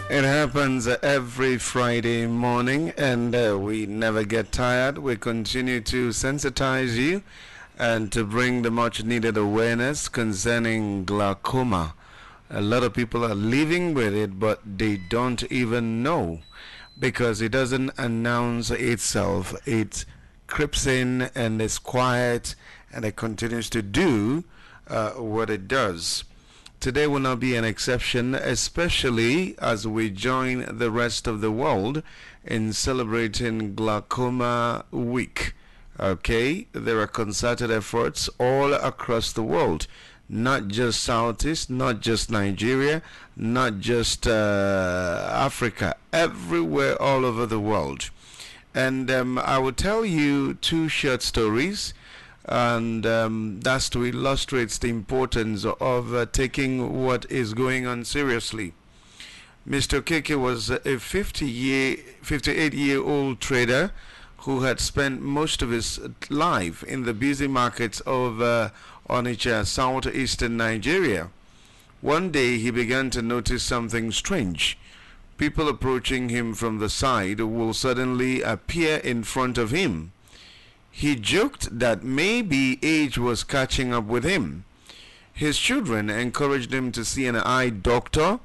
It happens every Friday morning, and we never get tired. We continue to sensitize you and to bring the much needed awareness concerning glaucoma. A lot of people are living with it, but they don't even know because it doesn't announce itself. It creeps in and is quiet, and it continues to do what it does. Today will not be an exception, especially as we join the rest of the world in celebrating Glaucoma Week. Okay, there are concerted efforts all across the world, not just Southeast, not just Nigeria, not just Africa, everywhere all over the world. And I will tell you two short stories, and that's to illustrate the importance of taking what is going on seriously. Mr. Keke was a 58-year-old trader who had spent most of his life in the busy markets of Onitsha, southeastern Nigeria. One day he began to notice something strange. People approaching him from the side will suddenly appear in front of him. He joked that maybe age was catching up with him. His children encouraged him to see an eye doctor,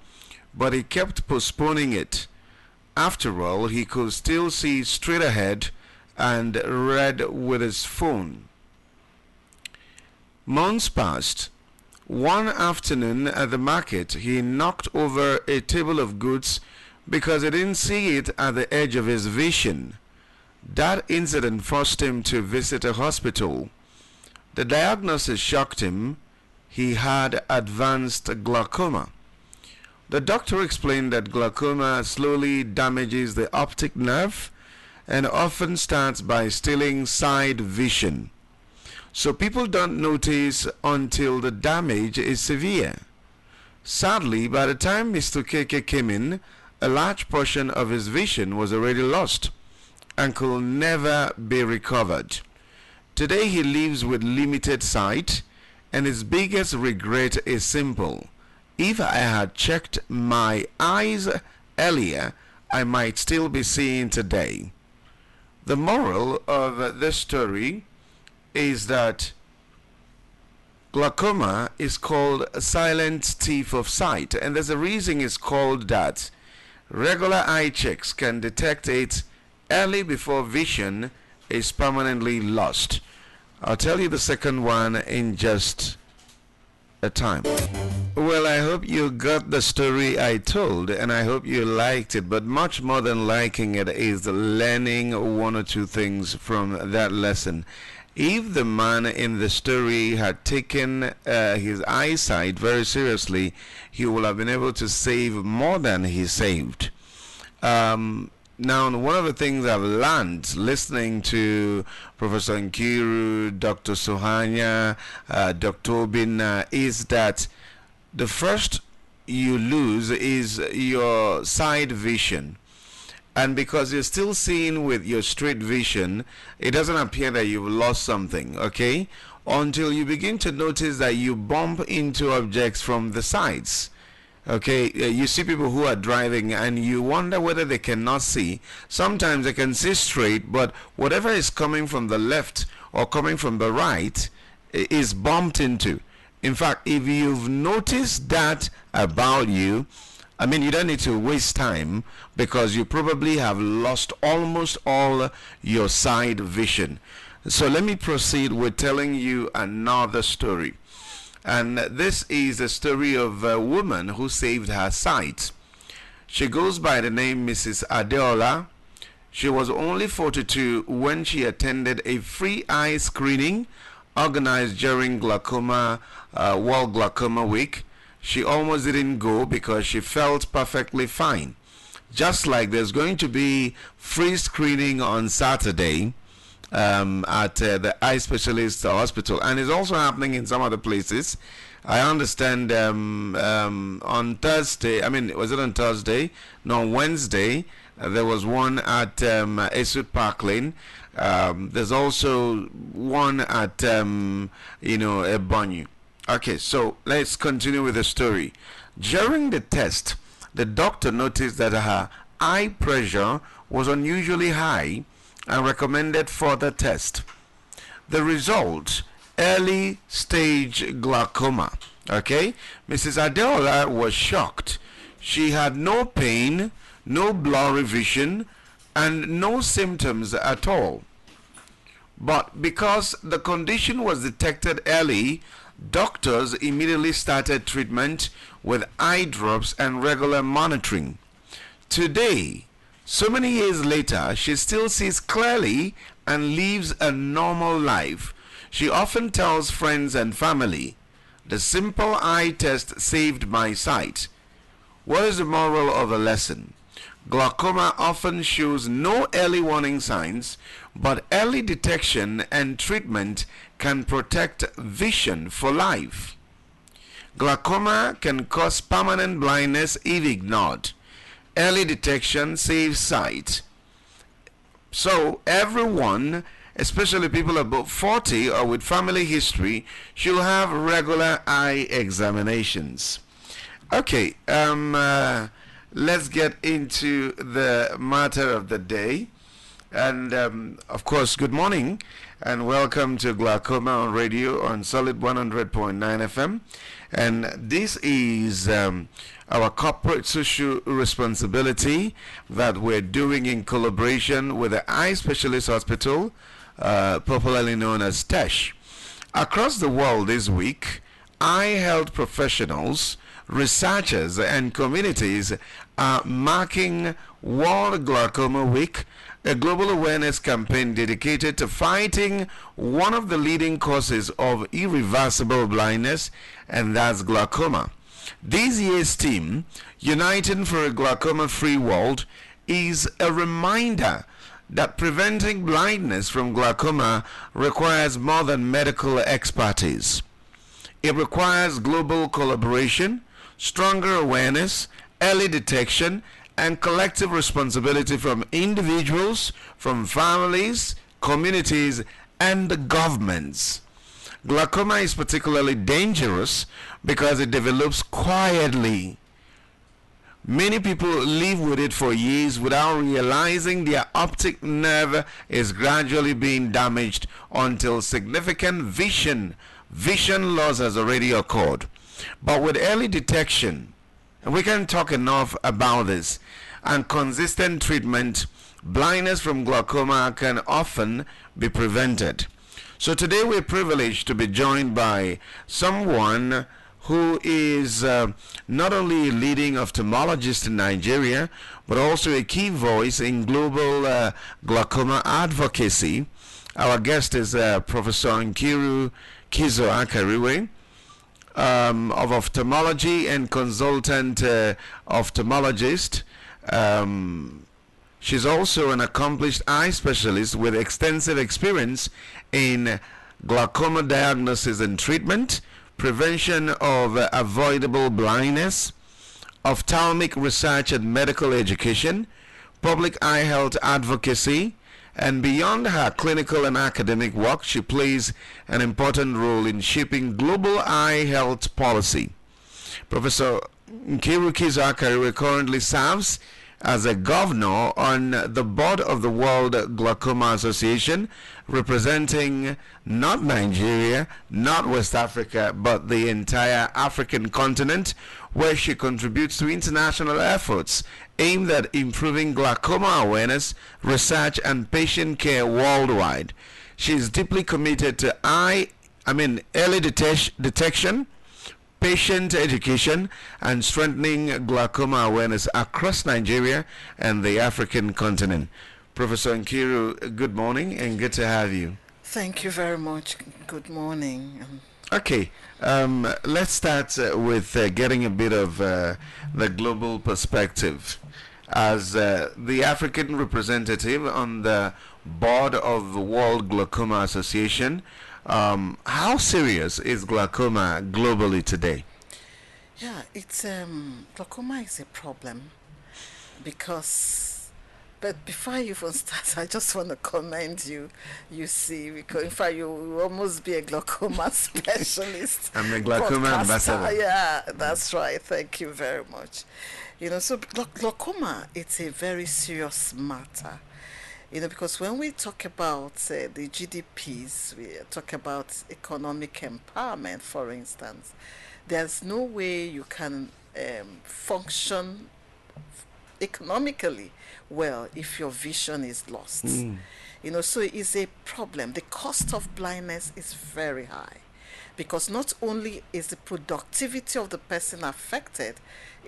but he kept postponing it. After all, he could still see straight ahead and read with his phone. Months passed. One afternoon at the market, he knocked over a table of goods because he didn't see it at the edge of his vision. That incident forced him to visit a hospital. The diagnosis shocked him. He had advanced glaucoma. The doctor explained that glaucoma slowly damages the optic nerve and often starts by stealing side vision. So people don't notice until the damage is severe. Sadly, by the time Mr. Keke came in, a large portion of his vision was already lost and could never be recovered. Today he lives with limited sight, and his biggest regret is simple. If I had checked my eyes earlier, I might still be seeing today. The moral of this story is that glaucoma is called a silent thief of sight, and there's a reason it's called that. Regular eye checks can detect it early before vision is permanently lost. I'll tell you the second one in just a time. Well, I hope you got the story I told, and I hope you liked it, but much more than liking it is learning one or two things from that lesson. If the man in the story had taken his eyesight very seriously, he would have been able to save more than he saved. Now, one of the things I've learned listening to Professor Nkiru, Dr. Sohanya, Dr. Obin, is that the first you lose is your side vision. And because you're still seeing with your straight vision, it doesn't appear that you've lost something, okay? Until you begin to notice that you bump into objects from the sides. Okay, you see people who are driving and you wonder whether they cannot see. Sometimes they can see straight, but whatever is coming from the left or coming from the right is bumped into. In fact, if you've noticed that about you, I mean, you don't need to waste time because you probably have lost almost all your side vision. So let me proceed with telling you another story. And this is a story of a woman who saved her sight. She goes by the name Mrs. Adeola. She was only 42 when she attended a free eye screening organized during World Glaucoma Week. She almost didn't go because she felt perfectly fine. Just like there's going to be free screening on Saturday at the eye specialist hospital, and it's also happening in some other places. I understand on Thursday, was it on Thursday? No, on Wednesday, there was one at Esut Park Lane. There's also one at Ebonyi. Okay, so let's continue with the story. During the test, the doctor noticed that her eye pressure was unusually high and recommended further test. The result, early stage glaucoma. Okay, Mrs. Adeola was shocked. She had no pain, no blurry vision, and no symptoms at all. But because the condition was detected early, doctors immediately started treatment with eye drops and regular monitoring. Today, so many years later, she still sees clearly and lives a normal life. She often tells friends and family, "The simple eye test saved my sight." What is the moral of the lesson? Glaucoma often shows no early warning signs, but early detection and treatment can protect vision for life. Glaucoma can cause permanent blindness if ignored. Early detection saves sight. So everyone, especially people above 40 or with family history, should have regular eye examinations. Okay, let's get into the matter of the day. And of course, good morning and welcome to Glaucoma on Radio on Solid 100.9 FM. And this is our corporate social responsibility that we're doing in collaboration with the Eye Specialist Hospital, popularly known as TESH. Across the world this week, eye health professionals, researchers, and communities are marking World Glaucoma Week, a global awareness campaign dedicated to fighting one of the leading causes of irreversible blindness, and that's glaucoma. This year's theme, Uniting for a Glaucoma-Free World, is a reminder that preventing blindness from glaucoma requires more than medical expertise. It requires global collaboration, stronger awareness, early detection, and collective responsibility from individuals, from families, communities, and the governments. Glaucoma is particularly dangerous because it develops quietly. Many people live with it for years without realizing their optic nerve is gradually being damaged until significant vision loss has already occurred. But with early detection, and we can't talk enough about this, and consistent treatment, blindness from glaucoma can often be prevented. So today we're privileged to be joined by someone who is not only a leading ophthalmologist in Nigeria, but also a key voice in global glaucoma advocacy. Our guest is Professor Nkiru Kizo Akariwe, of ophthalmology and consultant ophthalmologist. She's also an accomplished eye specialist with extensive experience in glaucoma diagnosis and treatment, prevention of avoidable blindness, ophthalmic research and medical education, public eye health advocacy, and beyond her clinical and academic work, she plays an important role in shaping global eye health policy. Professor Nkiru Kizo Akariwe currently serves as a governor on the board of the World Glaucoma Association, representing not Nigeria, not West Africa, but the entire African continent, where she contributes to international efforts aimed at improving glaucoma awareness, research, and patient care worldwide. She is deeply committed to early detection, patient education, and strengthening glaucoma awareness across Nigeria and the African continent. Professor Nkiru, good morning and good to have you. Thank you very much. Good morning. Okay, let's start with getting a bit of the global perspective. As the African representative on the board of the World Glaucoma Association, how serious is glaucoma globally today? Yeah, it's glaucoma is a problem but before I even start, I just want to commend you. You see, because in fact, you will almost be a glaucoma specialist. I'm a glaucoma ambassador. Yeah, that's right. Thank you very much. So glaucoma, it's a very serious matter. Because when we talk about the GDPs, we talk about economic empowerment, for instance, there's no way you can function economically well if your vision is lost. So it's a problem. The cost of blindness is very high because not only is the productivity of the person affected,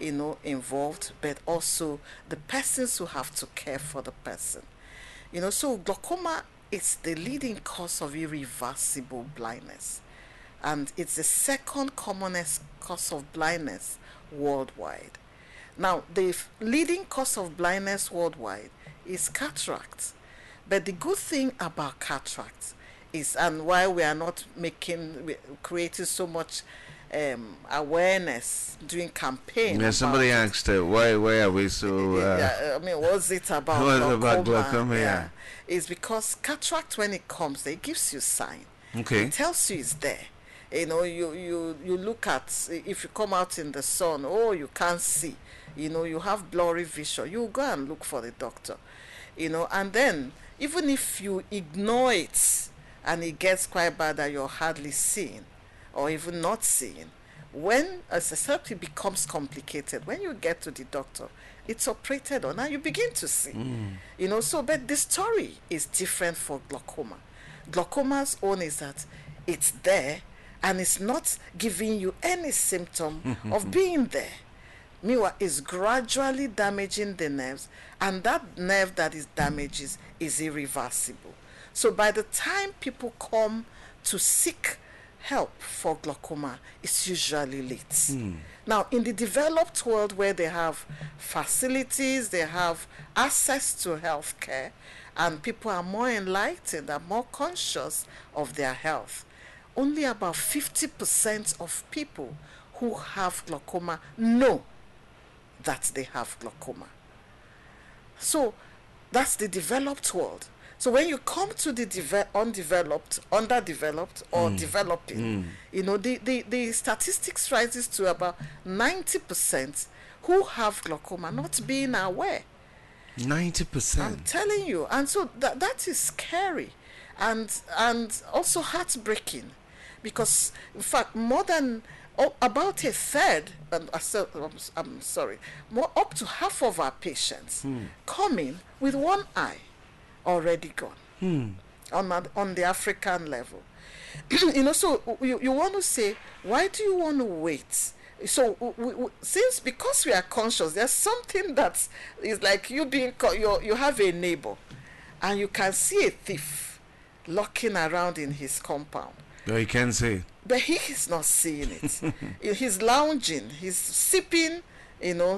involved, but also the persons who have to care for the person. So glaucoma is the leading cause of irreversible blindness, and it's the second commonest cause of blindness worldwide. Now, the leading cause of blindness worldwide is cataract. But the good thing about cataract is, and why we are not creating so much awareness doing campaign. Yeah, somebody asked, why are we so... what's it about what's glaucoma? about glaucoma, yeah. It's because cataract, when it comes, it gives you sign. Okay. It tells you it's there. You look at, if you come out in the sun, you can't see. You have blurry vision. You go and look for the doctor. And then, even if you ignore it and it gets quite bad that you're hardly seeing or even not seeing, when it becomes complicated, when you get to the doctor, it's operated on and you begin to see. But the story is different for glaucoma. Glaucoma's own is that it's there and it's not giving you any symptom of being there. Meanwhile, is gradually damaging the nerves, and that nerve that is damaged is irreversible. So by the time people come to seek help for glaucoma, it's usually late. Now, in the developed world where they have facilities, they have access to health care, and people are more enlightened and more conscious of their health, only about 50% of people who have glaucoma know that they have glaucoma. So that's the developed world. So when you come to the undeveloped, underdeveloped, or developing, the statistics rises to about 90% who have glaucoma not being aware. 90%. I'm telling you. And so that is scary and also heartbreaking, because in fact more than about a third, I'm sorry, up to half of our patients come in with one eye already gone on the African level. So you want to say, why do you want to wait? So because we are conscious, there's something that is like you have a neighbor and you can see a thief lurking around in his compound. No, you can't see it. But he is not seeing it. He's lounging, he's sipping,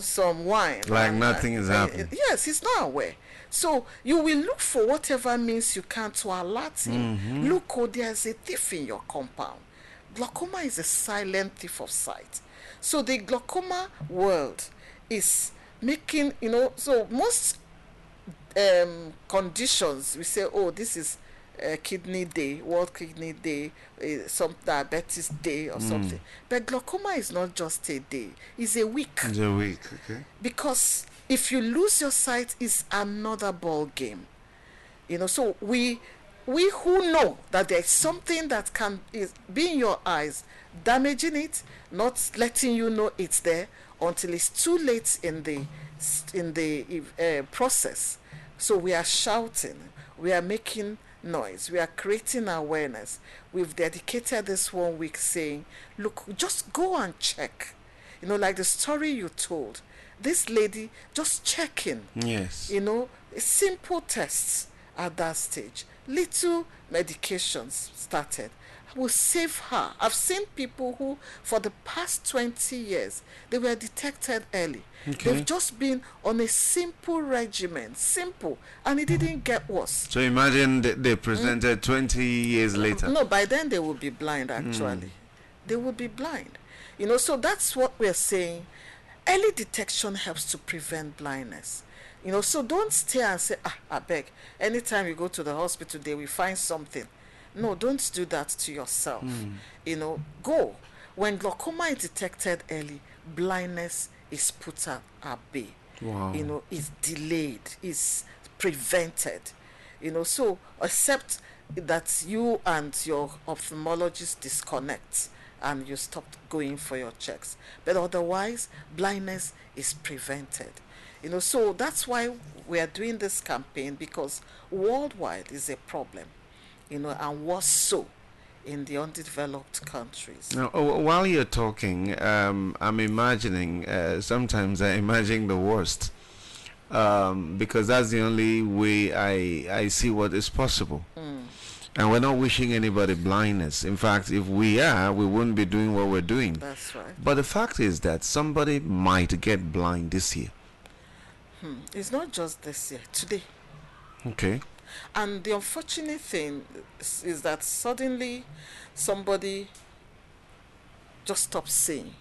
some wine. Like nothing is happening. Yes, he's not aware. So you will look for whatever means you can to alert him. Look, there's a thief in your compound. Glaucoma is a silent thief of sight. So the glaucoma world is making, so most conditions, we say, this is kidney day, World Kidney Day, some diabetes day or something. But glaucoma is not just a day, it's a week. It's a week, okay. Because if you lose your sight, it's another ball game. So we who know that there is something that be in your eyes, damaging it, not letting you know it's there until it's too late in the process. So we are shouting, we are making noise, we are creating awareness. We've dedicated this 1 week saying, look, just go and check. Like the story you told, this lady just checking. Yes. Simple tests at that stage, little medications started will save her. I've seen people who for the past 20 years they were detected early. Okay. They've just been on a simple regimen, and it didn't get worse. So imagine they presented 20 years later. No, by then they will be blind actually. They will be blind. So that's what we're saying. Early detection helps to prevent blindness. So don't stay and say, I beg, anytime you go to the hospital they will find something. No, don't do that to yourself. Go. When glaucoma is detected early, blindness is put at bay. Wow. Is delayed, is prevented. So except that you and your ophthalmologist disconnect and you stop going for your checks, but otherwise blindness is prevented. So that's why we are doing this campaign, because worldwide is a problem, and was so in the undeveloped countries. Now, while you're talking, I'm imagining, sometimes I imagine the worst, because that's the only way I see what is possible. And we're not wishing anybody blindness. In fact, if we are, we wouldn't be doing what we're doing. That's right. But the fact is that somebody might get blind this year. It's not just this year, today. Okay. And the unfortunate thing is that suddenly somebody just stops seeing,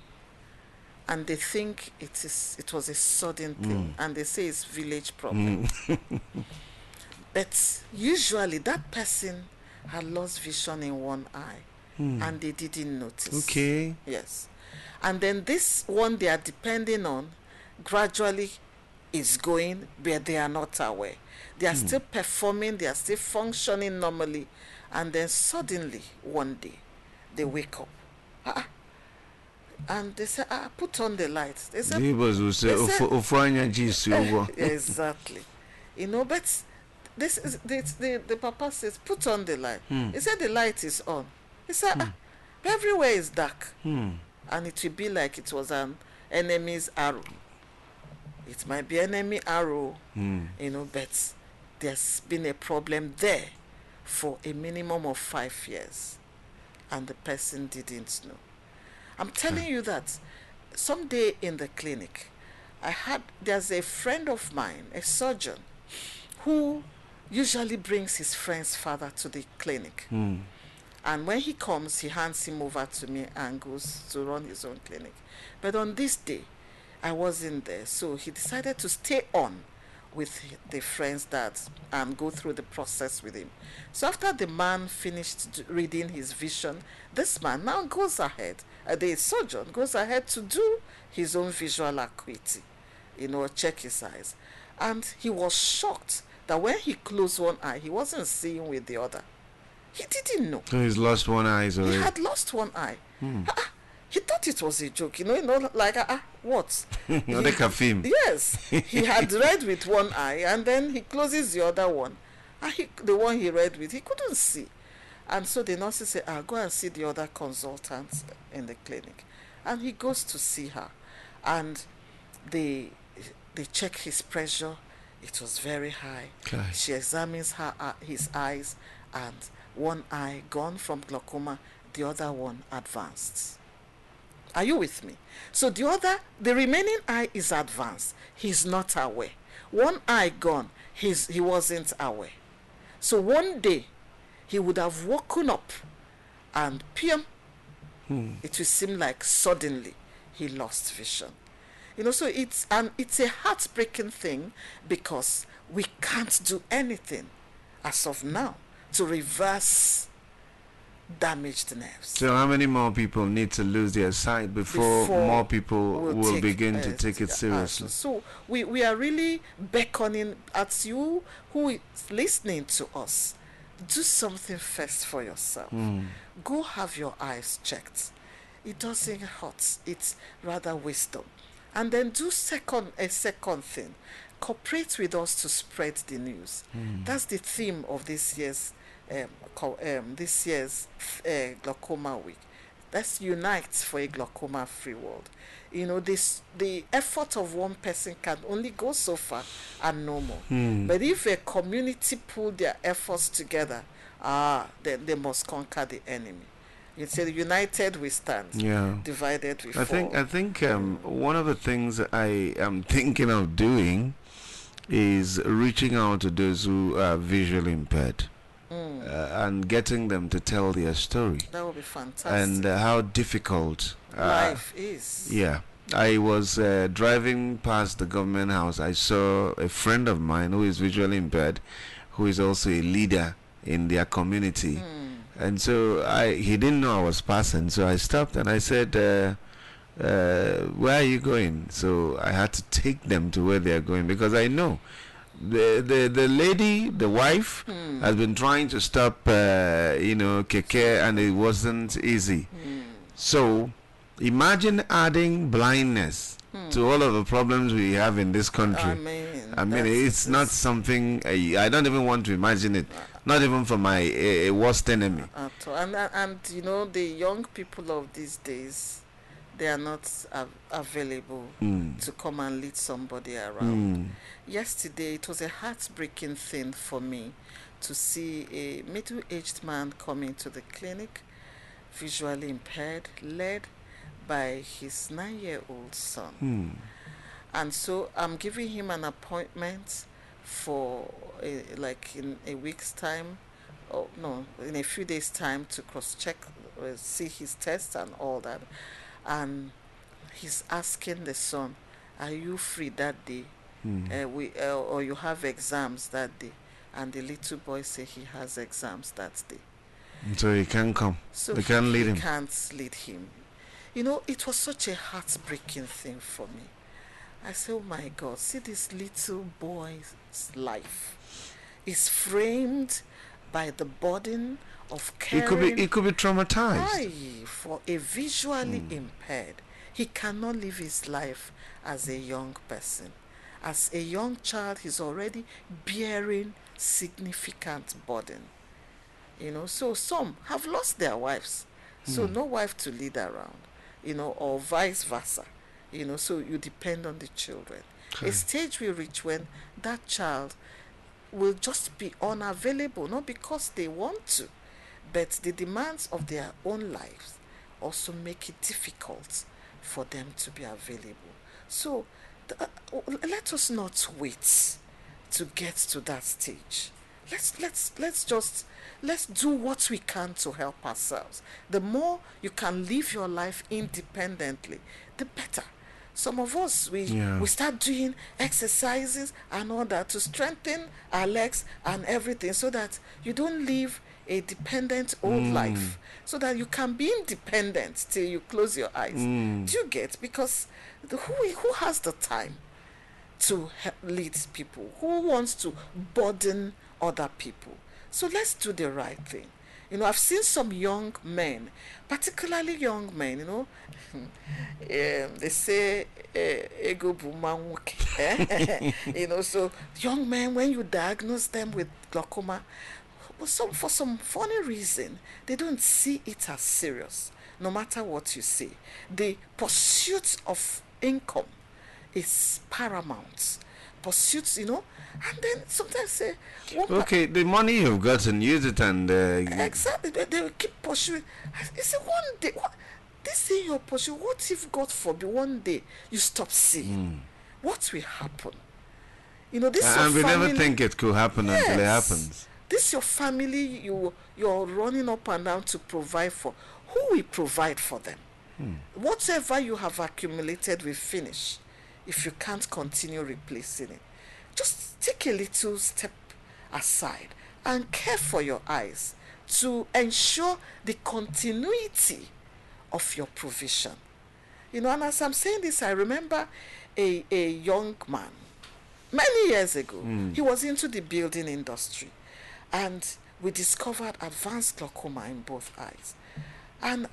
and they think it was a sudden thing, and they say it's village problem. But usually that person had lost vision in one eye, and they didn't notice. Okay. Yes. And then this one they are depending on gradually is going, but they are not aware. They are still performing, they are still functioning normally, and then suddenly one day they wake up. And they say, put on the lights. They say, neighbors will say, exactly. But this is the papa says, put on the light. He said the light is on. He said, everywhere is dark. And it will be like it was an enemy's arrow. It might be enemy arrow, but there's been a problem there for a minimum of 5 years, and the person didn't know. I'm telling you that someday in the clinic, there's a friend of mine, a surgeon, who usually brings his friend's father to the clinic. And when he comes, he hands him over to me and goes to run his own clinic. But on this day, I wasn't there, so he decided to stay on with the friend's dad and go through the process with him. So after the man finished reading his vision, this man now goes ahead, the surgeon goes ahead to do his own visual acuity, check his eyes. And he was shocked that when he closed one eye, he wasn't seeing with the other. He didn't know. So he's lost one eye already. He had lost one eye. He thought it was a joke, like, what? Like a film. Yes. He had read with one eye, and then he closes the other one. And the one he read with, he couldn't see. And so the nurses say, go and see the other consultants in the clinic. And he goes to see her. And they check his pressure. It was very high. Okay. She examines his eyes, and one eye gone from glaucoma, the other one advanced. Are you with me? So the remaining eye is advanced. He's not aware. One eye gone, he wasn't aware. So one day, he would have woken up, and it will seem like suddenly he lost vision. So it's a heartbreaking thing, because we can't do anything as of now to reverse damaged nerves. So how many more people need to lose their sight before more people will begin to take it seriously? So we are really beckoning at you who is listening to us. Do something first for yourself. Go have your eyes checked. It doesn't hurt. It's rather wisdom. And then do a second thing. Cooperate with us to spread the news. That's the theme of this year's Glaucoma Week. Let's unite for a glaucoma-free world. The effort of one person can only go so far and no more. But if a community pull their efforts together, then they must conquer the enemy. You say, united we stand, divided we fall. I think one of the things I am thinking of doing is reaching out to those who are visually impaired. And getting them to tell their story. That would be fantastic. And how difficult life is. Yeah. I was driving past the government house. I saw a friend of mine who is visually impaired, who is also a leader in their community. And so he didn't know I was passing. So I stopped and I said, where are you going? So I had to take them to where they are going, because I know the lady, the wife, has been trying to stop keke, and it wasn't easy. So imagine adding blindness to all of the problems we have in this country. I mean, it's not something I don't even want to imagine it. Not even for my worst enemy. And you know, the young people of these days, they are not available to come and lead somebody around. Yesterday, it was a heartbreaking thing for me to see a middle-aged man coming to the clinic, visually impaired, led by his 9-year-old son. And so I'm giving him an appointment for like in a week's time, or no, in a few days' time, to cross-check, see his test and all that. And he's asking the son, "Are you free that day? Or you have exams that day?" And the little boy say he has exams that day. So he can't come. So they can't lead him. Can't lead him. You know, it was such a heartbreaking thing for me. I said, oh my God, see, this little boy's life is framed by the burden of caring. He could be traumatized. For a visually impaired. He cannot live his life as a young person. As a young child, he's already bearing significant burden. You know, so some have lost their wives. So no wife to lead around, you know, or vice versa. You know, so you depend on the children. Okay. A stage will reach when that child will just be unavailable, not because they want to, but the demands of their own lives also make it difficult for them to be available. So let us not wait to get to that stage. Let's do what we can to help ourselves. The more you can live your life independently, the better. Some of us, we start doing exercises and all that to strengthen our legs and everything, so that you don't live a dependent old life, so that you can be independent till you close your eyes. Do you get? Because who has the time to lead people? Who wants to burden other people? So let's do the right thing. You know, I've seen some young men, particularly young men, you know, they say, ego bumanwuke. You know, so young men, when you diagnose them with glaucoma, for some funny reason, they don't see it as serious, no matter what you say. The pursuit of income is paramount. Pursuits, you know, and then sometimes say, okay, the money you've gotten, use it, and exactly, they will keep pursuing. I say, one day, this thing you're pursuing, what if, God forbid, one day you stop seeing? What will happen? You know, this and we family, never think it could happen until it happens. This your family, you're running up and down to provide for. Who will provide for them? Whatever you have accumulated will finish if you can't continue replacing it. Just take a little step aside and care for your eyes to ensure the continuity of your provision. You know, and as I'm saying this, I remember a young man many years ago. He was into the building industry, and we discovered advanced glaucoma in both eyes. And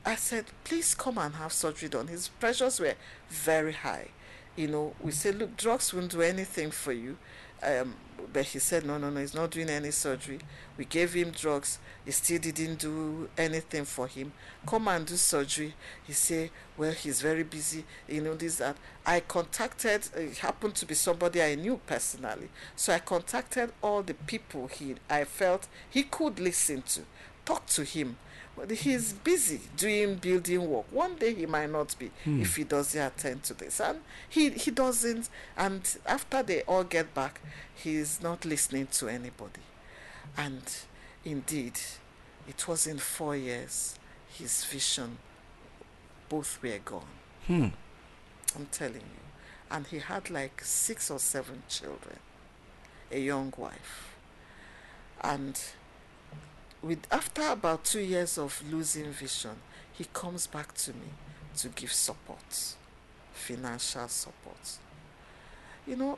I said, please come and have surgery done. His pressures were very high. You know, we said, look, drugs won't do anything for you. But he said, no, he's not doing any surgery. We gave him drugs. It still didn't do anything for him. Come and do surgery. He said, well, he's very busy. You know, this, that. I contacted, it happened to be somebody I knew personally. So I contacted all the people I felt he could listen to, talk to him. But he's busy doing building work. One day he might not be if he doesn't attend to this. And he doesn't. And after they all get back, he's not listening to anybody. And indeed, it was in 4 years, his vision, both were gone. I'm telling you. And he had like 6 or 7 children, a young wife. And after about 2 years of losing vision, he comes back to me to give support, financial support.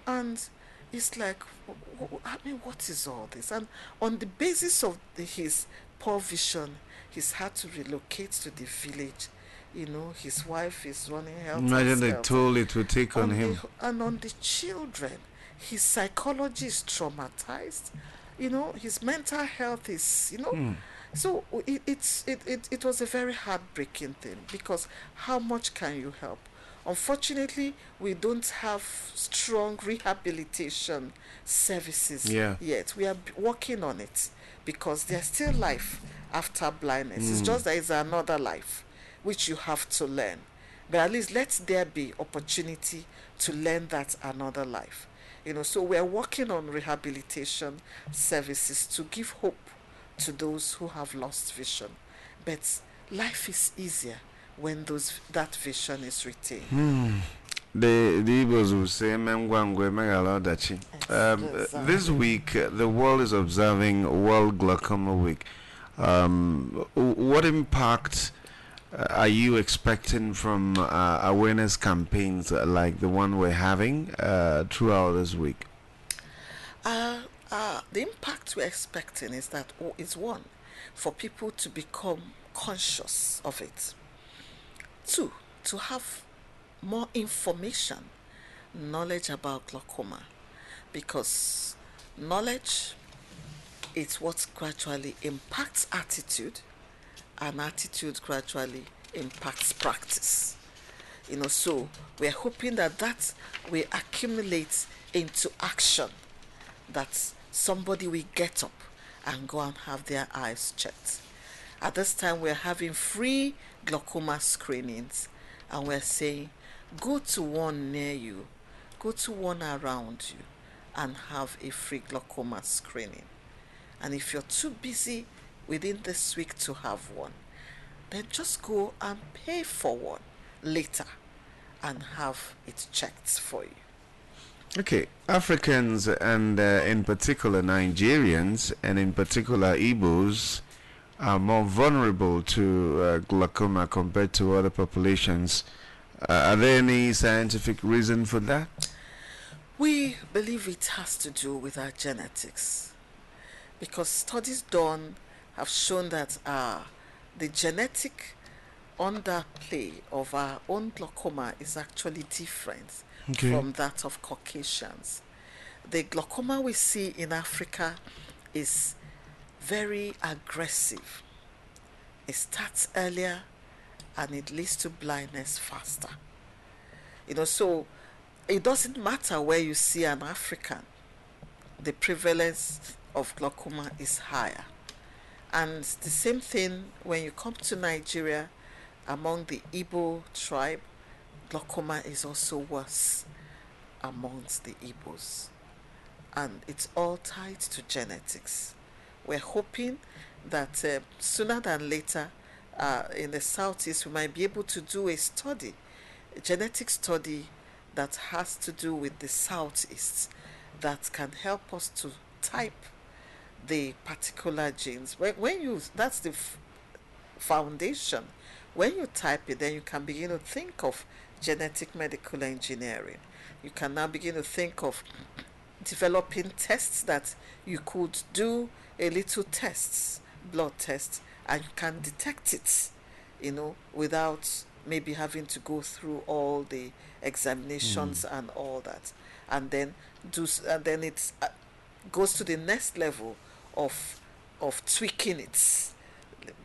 And it's like, I mean, what is all this? And on the basis of his poor vision, he's had to relocate to the village. His wife is running health and Imagine the skelter. toll it would take on him. And on the children, his psychology is traumatized. His mental health is, so it was a very heartbreaking thing, because how much can you help? Unfortunately, we don't have strong rehabilitation services yet. We are working on it, because there's still life after blindness. It's just that it's another life which you have to learn. But at least let there be opportunity to learn that another life. So we're working on rehabilitation services to give hope to those who have lost vision. But life is easier when that vision is retained. The Igbos will say, this week, the world is observing World Glaucoma Week. What impact are you expecting from awareness campaigns like the one we're having throughout this week? The impact we're expecting is that is one, for people to become conscious of it. Two, to have more information, knowledge about glaucoma, because knowledge is what gradually impacts attitude, and attitude gradually impacts practice. So we're hoping that will accumulate into action, that somebody will get up and go and have their eyes checked. At this time, we're having free glaucoma screenings, and we're saying, go to one near you, go to one around you, and have a free glaucoma screening. And if you're too busy within this week to have one, then just go and pay for one later and have it checked for you. Okay, Africans and in particular Nigerians and in particular Igbos are more vulnerable to glaucoma compared to other populations. Are there any scientific reason for that? We believe it has to do with our genetics, because studies done have shown that the genetic underplay of our own glaucoma is actually different from that of Caucasians. The glaucoma we see in Africa is very aggressive. It starts earlier and it leads to blindness faster. So it doesn't matter where you see an African, the prevalence of glaucoma is higher. And the same thing when you come to Nigeria, among the Igbo tribe, glaucoma is also worse amongst the Igbos. And it's all tied to genetics. We're hoping that sooner than later, in the Southeast, we might be able to do a genetic study that has to do with the Southeast, that can help us to type the particular genes. That's the foundation. When you type it, then you can begin to think of genetic medical engineering. You can now begin to think of developing tests that you could do a little tests, blood tests, and you can detect it, without maybe having to go through all the examinations and all that. And then it goes to the next level of tweaking it,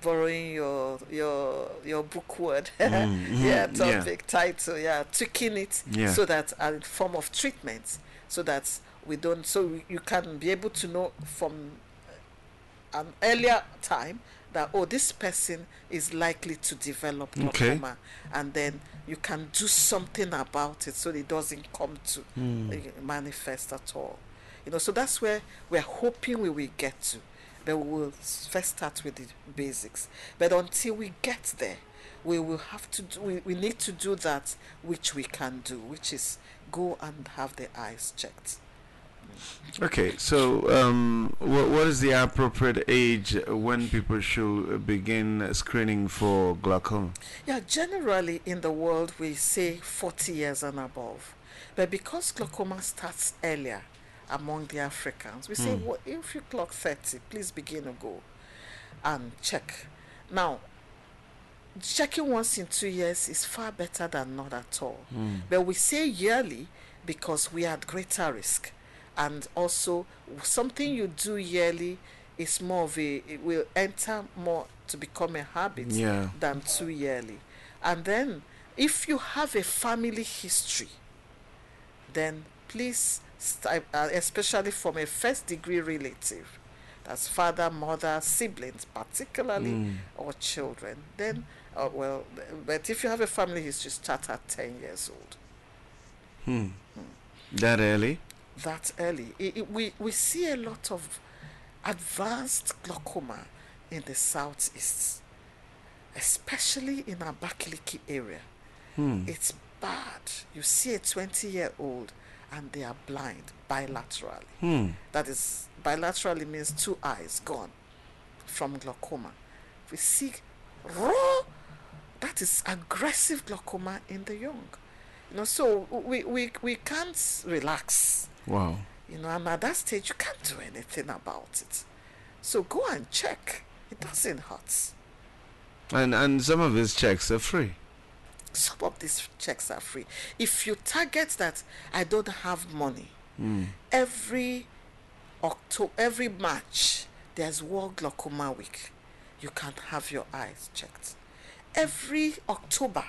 borrowing your book word, topic title, tweaking it, so that a form of treatment, so that you can be able to know from an earlier time that this person is likely to develop glaucoma, and then you can do something about it so it doesn't come to manifest at all. So that's where we're hoping we will get to. But we will first start with the basics. But until we get there, we will have to we need to do that which we can do, which is go and have the eyes checked. Okay, so what is the appropriate age when people should begin screening for glaucoma? Yeah, generally in the world we say 40 years and above. But because glaucoma starts earlier among the Africans, we say, Hmm. well, if you clock 30, please begin to go and check. Now, checking once in 2 years is far better than not at all. Hmm. But we say yearly because we are at greater risk. And also, something you do yearly is more of a, it will enter more to become a habit Yeah. than 2 yearly. And then, if you have a family history, then please, especially from a first degree relative, that's father, mother, siblings, particularly, Hmm. or children, then, well, but if you have a family history, start at 10 years old. Hmm. That early? That early. We see a lot of advanced glaucoma in the southeast, especially in Abakaliki area. Hmm. It's bad. You see a 20-year-old and they are blind bilaterally. Hmm. That is, bilaterally means two eyes gone from glaucoma. We see raw, that is aggressive glaucoma in the young. So we can't relax. Wow. And at that stage, you can't do anything about it. So go and check. It doesn't hurt. And some of his checks are free. Some of these checks are free. If you target that, I don't have money, Hmm. every every March, there's World Glaucoma Week. You can have your eyes checked. Every October,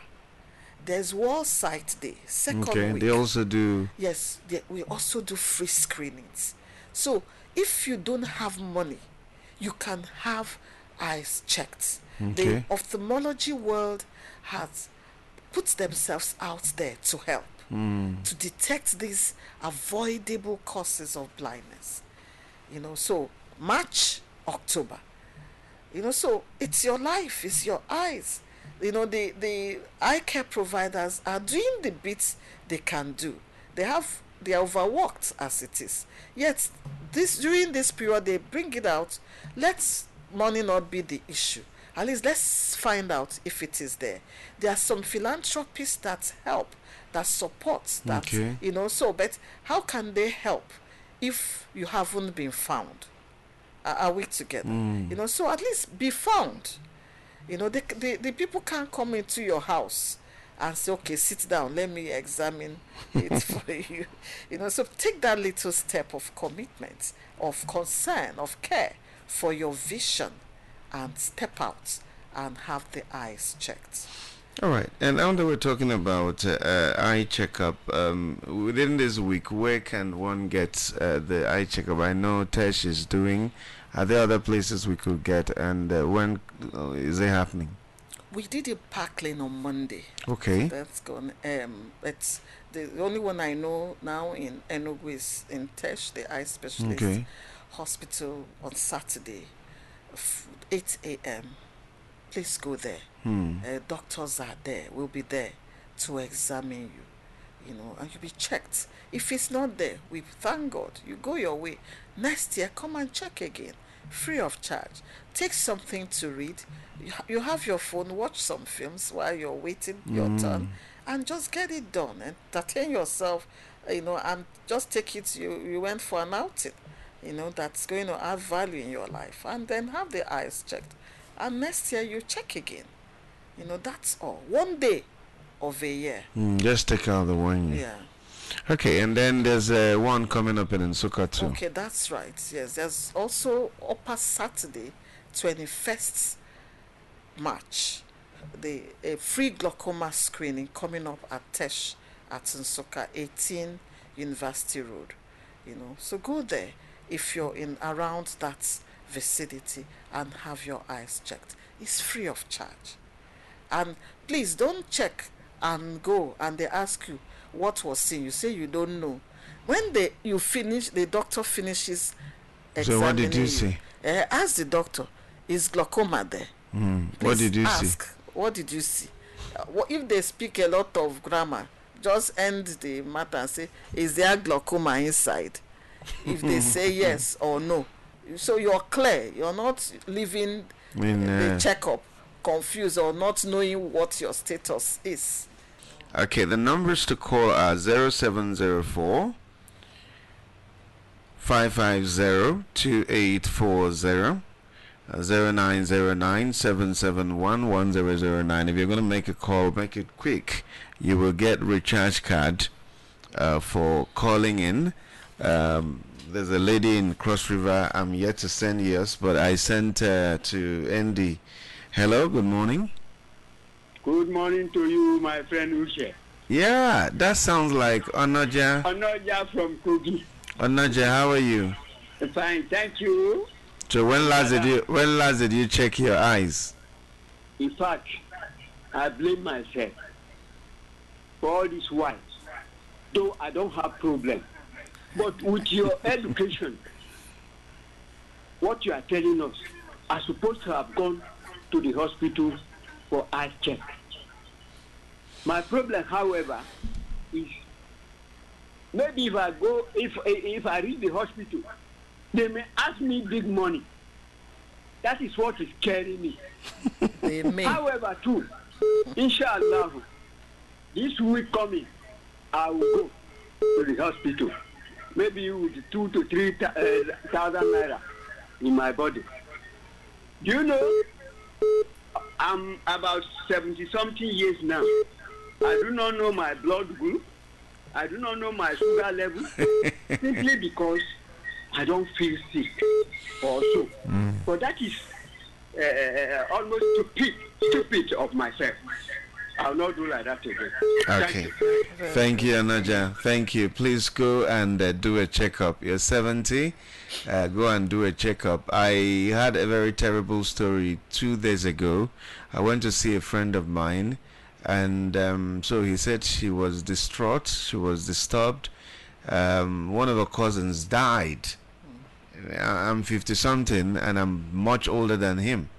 there's World Sight Day, second Okay, week. they also do. Yes, we also do free screenings. So if you don't have money, you can have eyes checked. The Okay. ophthalmology world has put themselves out there to help, Hmm. to detect these avoidable causes of blindness. So March, October. So it's your life, it's your eyes. The eye care providers are doing the bits they can do. They are overworked as it is. Yet during this period they bring it out. Let money not be the issue. At least let's find out if it is there. There are some philanthropists that help, that support that. Okay. But how can they help if you haven't been found? Are we together? Hmm. So at least be found. The people can't come into your house and say, okay, sit down, let me examine it for you. So take that little step of commitment, of concern, of care for your vision, and step out and have the eyes checked. All right, and now that we're talking about eye checkup, within this week, where can one get the eye checkup? I know Tesh is doing. Are there other places we could get, and when is it happening? We did a Park Lane on Monday. Okay. That's gone. It's the only one I know now in Enugu is in Tesh, the eye specialist Okay. hospital, on Saturday, 8 a.m. Please go there. Hmm. Doctors are there, will be there to examine you, and you'll be checked. If it's not there, we thank God. You go your way. Next year, come and check again, free of charge. Take something to read. You have your phone, watch some films while you're waiting your turn, and just get it done. Entertain yourself, and just take it. You went for an outing, that's going to add value in your life, and then have the eyes checked. And next year, you check again. That's all. One day of a year. Just take out the 1 year. Yeah. Okay, and then there's one coming up in Nsukka too. Okay, that's right. Yes, there's also Upper Saturday, 21st March, a free glaucoma screening coming up at Tesh at Nsukka, 18 University Road. So go there if you're in around that vicinity and have your eyes checked. It's free of charge. And please don't check and go and they ask you what was seen. You say you don't know. When the doctor finishes So what examining did you see? ask the doctor, is glaucoma there? What Please did you ask, see? what did you see? If they speak a lot of grammar, just end the matter and say, is there glaucoma inside? if they say yes or no. So you're clear. You're not leaving In the checkup confused or not knowing what your status is. okay, the numbers to call are 0704 550 2840. 0909 771 1009. If you're going to make a call, make it quick. You will get recharge card for calling in. There's a lady in Cross River. I'm yet to send yours, but I sent to Andy. Hello, good morning. Good morning to you, my friend Ushe. Yeah, that sounds like Onoja. Onoja from Kogi. Onoja, how are you? Fine, thank you. So when last did you check your eyes? In fact, I blame myself for all this while, though I don't have problem. But with your education, what you are telling us, I'm supposed to have gone to the hospital for eye check. My problem, however, is maybe if I reach the hospital, they may ask me big money. That is what is scaring me. However, too, inshallah, this week coming, I will go to the hospital. Maybe with 2,000 to 3,000 naira in my body. Do you know, I'm about 70-something years now. I do not know my blood group. I do not know my sugar level. Simply because I don't feel sick also. But that is almost stupid of myself. I'll not do like that again. Okay. Thank you, Anaja. Thank you. Please go and do a checkup. You're 70. Go and do a checkup. I had a very terrible story 2 days ago. I went to see a friend of mine, and so he said she was distraught. She was disturbed. One of her cousins died. I'm 50 something and I'm much older than him.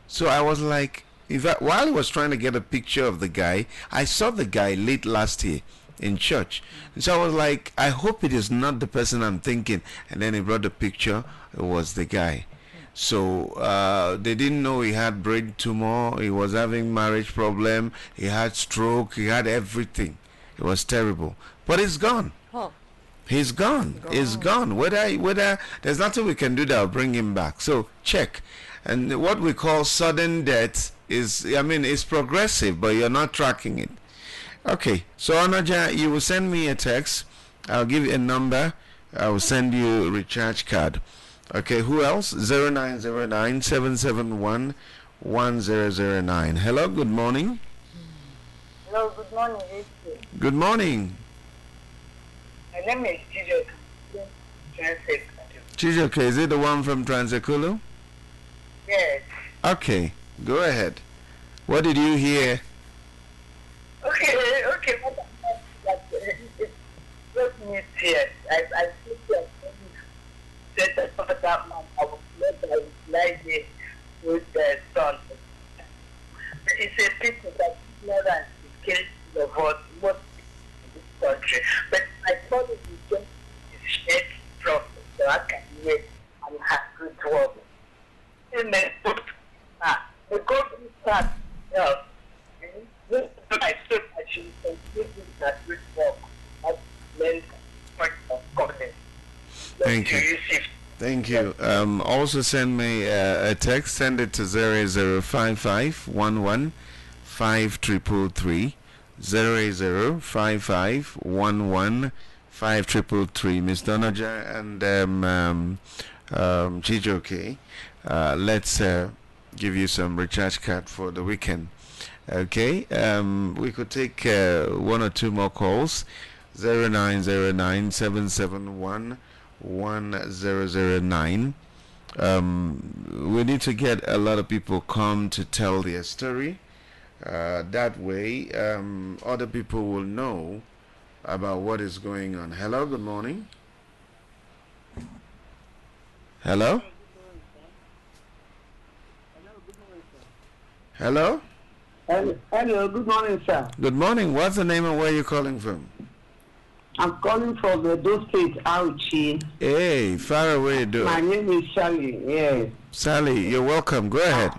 So I was like, in fact, while I was trying to get a picture of the guy, I saw the guy late last year in church. So I was like, I hope it is not the person I'm thinking. And then he brought the picture. It was the guy. So they didn't know he had brain tumor. He was having marriage problem. He had stroke. He had everything. It was terrible. But he's gone. Oh. He's gone. He's gone. Whether there's nothing we can do that will bring him back. So check. And what we call sudden death is, it's progressive, but you're not tracking it. Okay. So Anaja, you will send me a text. I'll give you a number. I will send you a recharge card. Okay. Who else? 0909 771 1009. Hello. Good morning. Hello. Good morning. Richie. Good morning. My name is Chijoke. Chijoke, is it the one from Transekulu? Yes. Okay, go ahead. What did you hear? Okay. What it's just me here. I think that said that that man, I was glad I was lying there with the son. It's a pity that ignorance is killing of us most in this country. But I thought it was just a shared process, so I can wait and have good work. And then, the government starts, I thought I should continue that good work. That's the main point of government. Thank you. Thank you. Also send me a text. Send it to 0055 11 5333. 0055 11 5333. Miss Donaja and Chijoke, let's give you some recharge card for the weekend. Okay, we could take 1 or 2 more calls. 0909 771 1009. We need to get a lot of people come to tell their story. That way, other people will know about what is going on. Hello, good morning. Hello? Hello? Hello, good morning, sir. Good morning. What's the name and where are you calling from? I'm calling from those State, Auchi. Hey, far away, My name is Sally. Yes. Sally, you're welcome. Go ahead.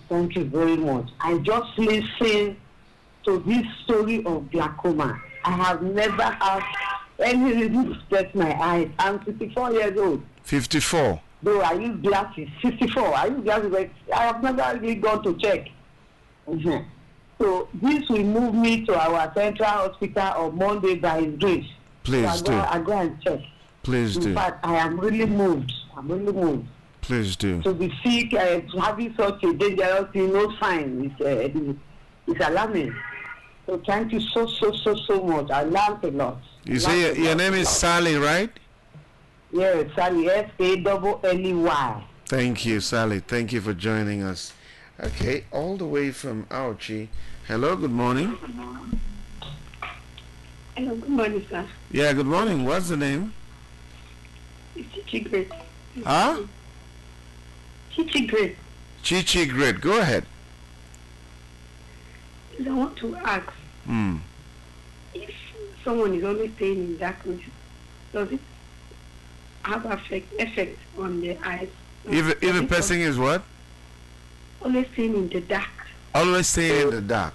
Thank you very much. I just listened to this story of glaucoma. I have never had any reason to test my eyes. I'm 54 years old. 54. Though I use glasses. 54. I use glasses, but I have never really gone to check. Mm-hmm. So this will move me to our central hospital on Monday by His grace. Please so do. I go and check. Please do. In fact, I am really moved. I'm really moved. Please do. To be sick, having such a dangerous thing, no sign, it's alarming. So thank you so much. I learned a lot. You say your name is Sally, right? Yes, Sally, Sally. Thank you, Sally. Thank you for joining us. Okay, all the way from Auchi. Hello, good morning. Hello, good morning, sir. Yeah, good morning. What's the name? It's Chichi Great. Huh? Chichi Great. Chichi Great. Go ahead. I want to ask if someone is always staying in darkness, does it have effect on the eyes? If a person is what? Always staying in the dark. Always staying in the dark.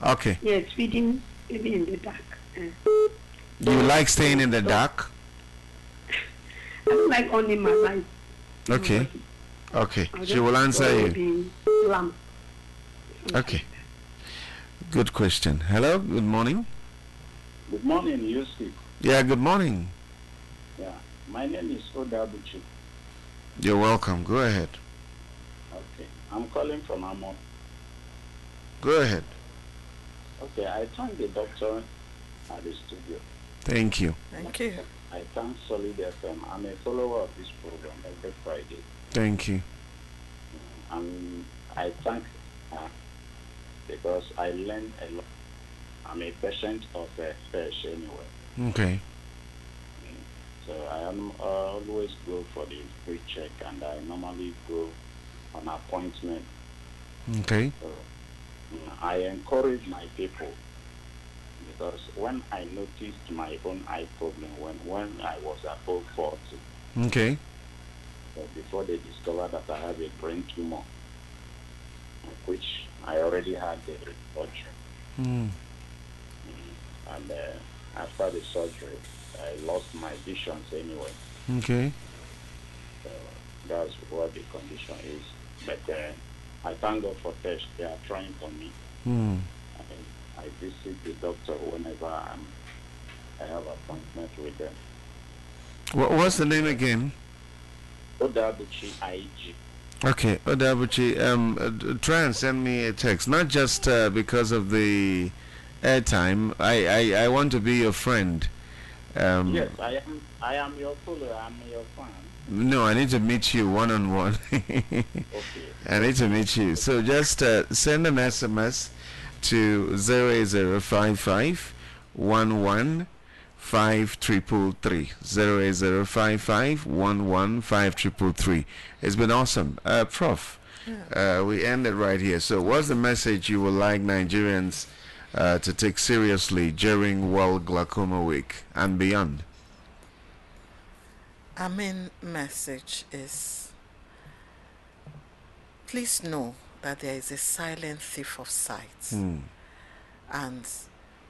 Okay. Yes, living in the dark. You like staying in the dark? I don't like only my light. Okay. Okay. She will answer you. Lamp. Okay. Good question. Hello, good morning. Good morning, Yusuf. Yeah, good morning. Yeah, my name is Odabuchi. You're welcome. Go ahead. Okay, I'm calling from Amon. Go ahead. Okay, I thank the doctor at the studio. Thank you. Thank you. I thank Solid FM. I'm a follower of this program every Friday. Thank you. And I thank her because I learned a lot. I'm a patient of FESH anyway. Okay. So I am always go for the free check, and I normally go on appointment. Okay. So I encourage my people, because when I noticed my own eye problem when I was above 40, Okay. so before they discovered that I have a brain tumor, which I already had the surgery. And after the surgery, I lost my visions anyway. Okay. So that's what the condition is. But I thank God for tests. They are trying for me. I visit the doctor whenever I have appointment with them. What's the name again? Odabuchi IG. Okay, Odabuchi, try and send me a text. Not just because of the airtime. I want to be your friend. Yes, I am your follower. I'm your fan. No, I need to meet you one-on-one. Okay. I need to meet you. So just send an SMS to 08055 115333. 08055 115333. It's been awesome. Prof, we ended right here. So what's the message you would like Nigerians to take seriously during World Glaucoma Week and beyond? Our main message is, please know that there is a silent thief of sight. And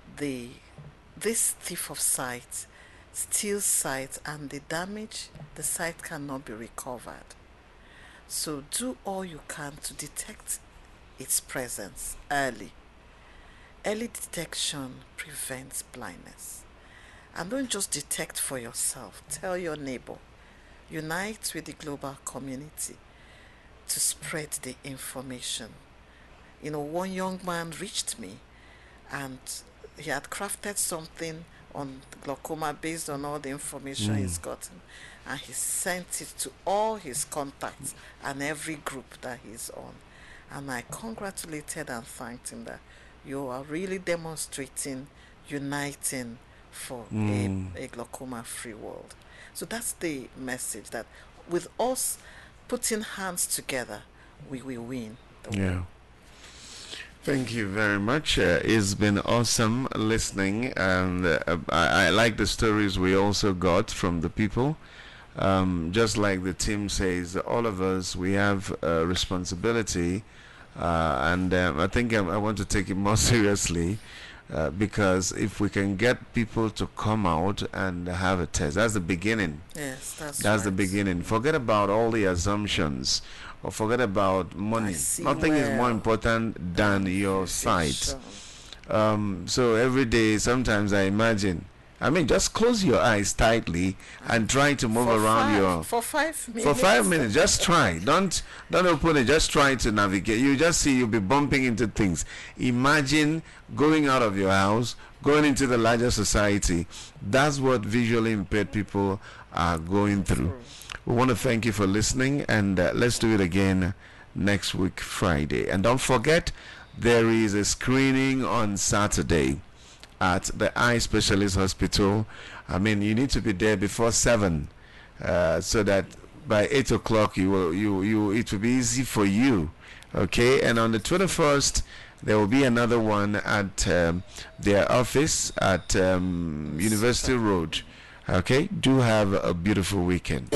this thief of sight steals sight, and the damage, the sight cannot be recovered. So do all you can to detect its presence early. Early detection prevents blindness. And don't just detect for yourself. Tell your neighbor. Unite with the global community to spread the information. One young man reached me, and he had crafted something on glaucoma based on all the information he's gotten, and he sent it to all his contacts and every group that he's on. And I congratulated and thanked him that you are really demonstrating, uniting for a glaucoma-free world. So that's the message, that with us putting hands together, we will win the world. Thank you very much. It's been awesome listening, and I like the stories we also got from the people. Just like the team says, all of us, we have a responsibility, and I think I want to take it more seriously, because if we can get people to come out and have a test, that's the beginning. Yes, that's That's the right. beginning. Forget about all the assumptions, or forget about money. see Nothing is more well. important than your sight. Sure. So every day, sometimes I imagine, I mean, just close your eyes tightly and try to move around your For 5 minutes. for 5 minutes. Just try. Don't open it. Just try to navigate. You just see you'll be bumping into things. Imagine going out of your house, going into the larger society. That's what visually impaired people are going through. We want to thank you for listening, and let's do it again next week, Friday. And don't forget, there is a screening on Saturday at the Eye Specialist Hospital. I mean, you need to be there before 7, so that by 8 o'clock it will be easy for you. Okay, and on the 21st there will be another one at their office at University Road. Okay, do have a beautiful weekend.